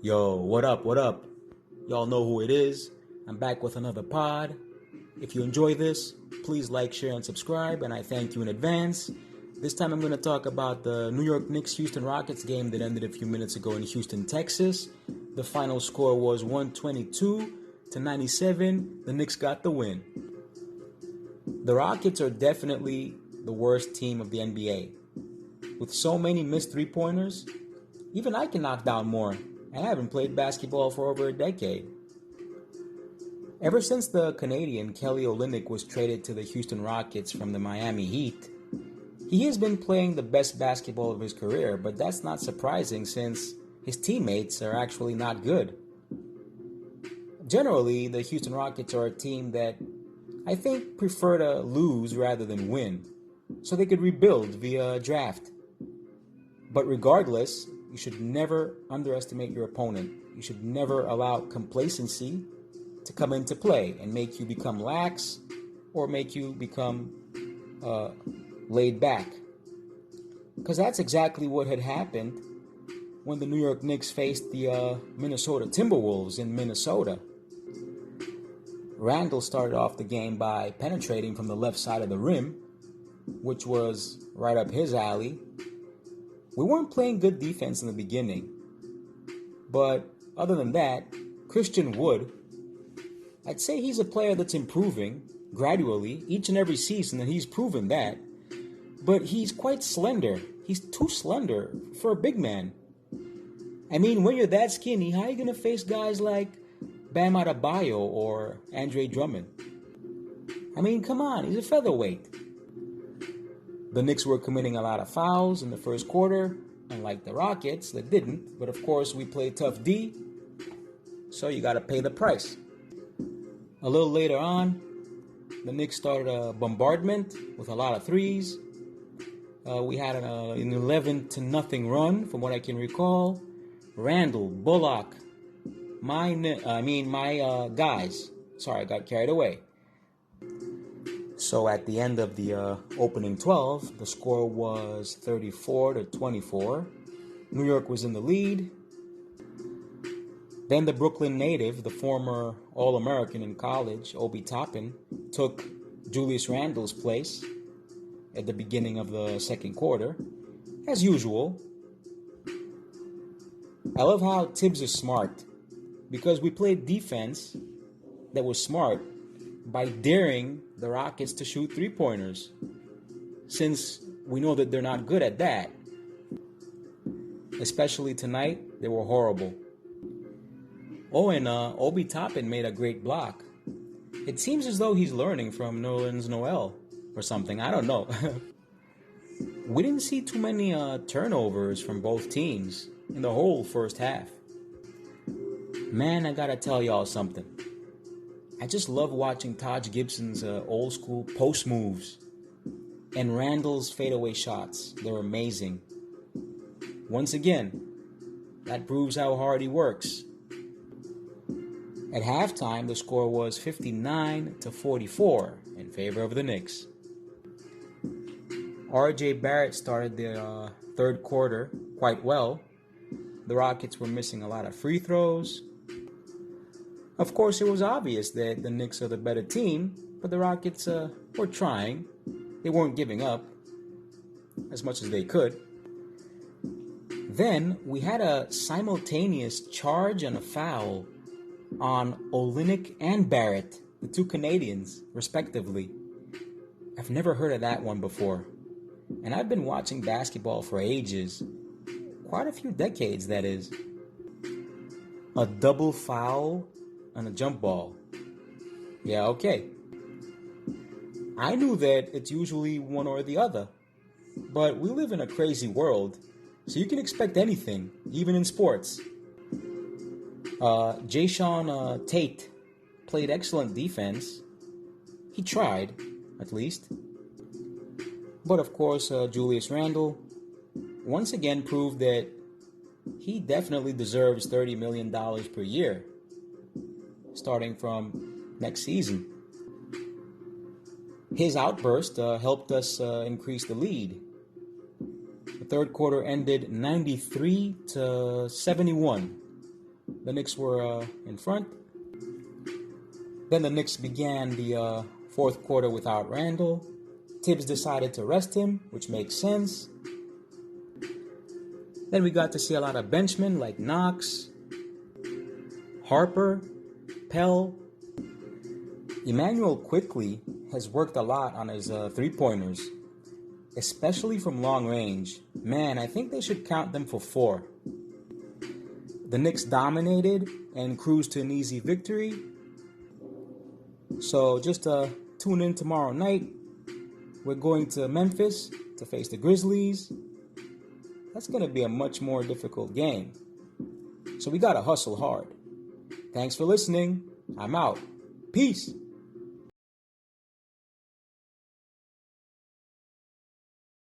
Yo, what up, what up? Y'all know who it is. I'm back with another pod. If you enjoy this, please like, share, and subscribe, and I thank you in advance. This time I'm going to talk about the New York Knicks Houston Rockets game that ended a few minutes ago in Houston, Texas. The final score was 122-97. The Knicks got the win. The Rockets are definitely the worst team of the NBA. With so many missed three-pointers, even I can knock down more. I haven't played basketball for over a decade. Ever since the Canadian Kelly Olynyk was traded to the Houston Rockets from the Miami Heat, he has been playing the best basketball of his career, but that's not surprising since his teammates are actually not good. Generally, the Houston Rockets are a team that I think prefer to lose rather than win, so they could rebuild via draft. But regardless, you should never underestimate your opponent. You should never allow complacency to come into play and make you become lax or make you become laid back. Because that's exactly what had happened when the New York Knicks faced the Minnesota Timberwolves in Minnesota. Randle started off the game by penetrating from the left side of the rim, which was right up his alley. We weren't playing good defense in the beginning, but other than that, Christian Wood, I'd say he's a player that's improving gradually each and every season, and he's proven that, but he's quite slender. He's too slender for a big man. I mean, when you're that skinny, how are you going to face guys like Bam Adebayo or Andre Drummond? I mean, come on, he's a featherweight. The Knicks were committing a lot of fouls in the first quarter, unlike the Rockets that didn't. But of course, we played tough D, so you got to pay the price. A little later on, the Knicks started a bombardment with a lot of threes. We had an 11-0 run, from what I can recall. Randle, Bullock, my guys. Sorry, I got carried away. So at the end of the opening 12, the score was 34-24. New York was in the lead. Then the Brooklyn native, the former All-American in college, Obi Toppin, took Julius Randle's place at the beginning of the second quarter, as usual. I love how Tibbs is smart, because we played defense that was smart by daring the Rockets to shoot three-pointers, since we know that they're not good at that. Especially tonight, they were horrible. Oh, and Obi Toppin made a great block. It seems as though he's learning from Nerlens Noel or something. I don't know. We didn't see too many turnovers from both teams in the whole first half. Man, I gotta tell y'all something. I just love watching Taj Gibson's old school post moves and Randle's fadeaway shots. They're amazing. Once again, that proves how hard he works. At halftime, the score was 59-44 in favor of the Knicks. R.J. Barrett started the third quarter quite well. The Rockets were missing a lot of free throws. Of course, it was obvious that the Knicks are the better team, but the Rockets were trying. They weren't giving up as much as they could. Then we had a simultaneous charge and a foul on Olynyk and Barrett, the two Canadians, respectively. I've never heard of that one before. And I've been watching basketball for ages. Quite a few decades, that is. A double foul on a jump ball. Yeah, okay. I knew that it's usually one or the other. But we live in a crazy world, so you can expect anything, even in sports. Jayshawn Tate played excellent defense. He tried, at least. But of course, Julius Randle once again proved that he definitely deserves $30 million per year, starting from next season. His outburst helped us increase the lead. The third quarter ended 93-71. the Knicks were in front. Then the Knicks began the fourth quarter without Randall. Tibbs decided to rest him, which makes sense. Then we got to see a lot of benchmen like Knox, Harper, Pell. Emmanuel quickly has worked a lot on his three-pointers, especially from long range. Man, I think they should count them for 4. The Knicks dominated and cruised to an easy victory. So just tune in tomorrow night. We're going to Memphis to face the Grizzlies. That's going to be a much more difficult game. So we got to hustle hard. Thanks for listening. I'm out. Peace.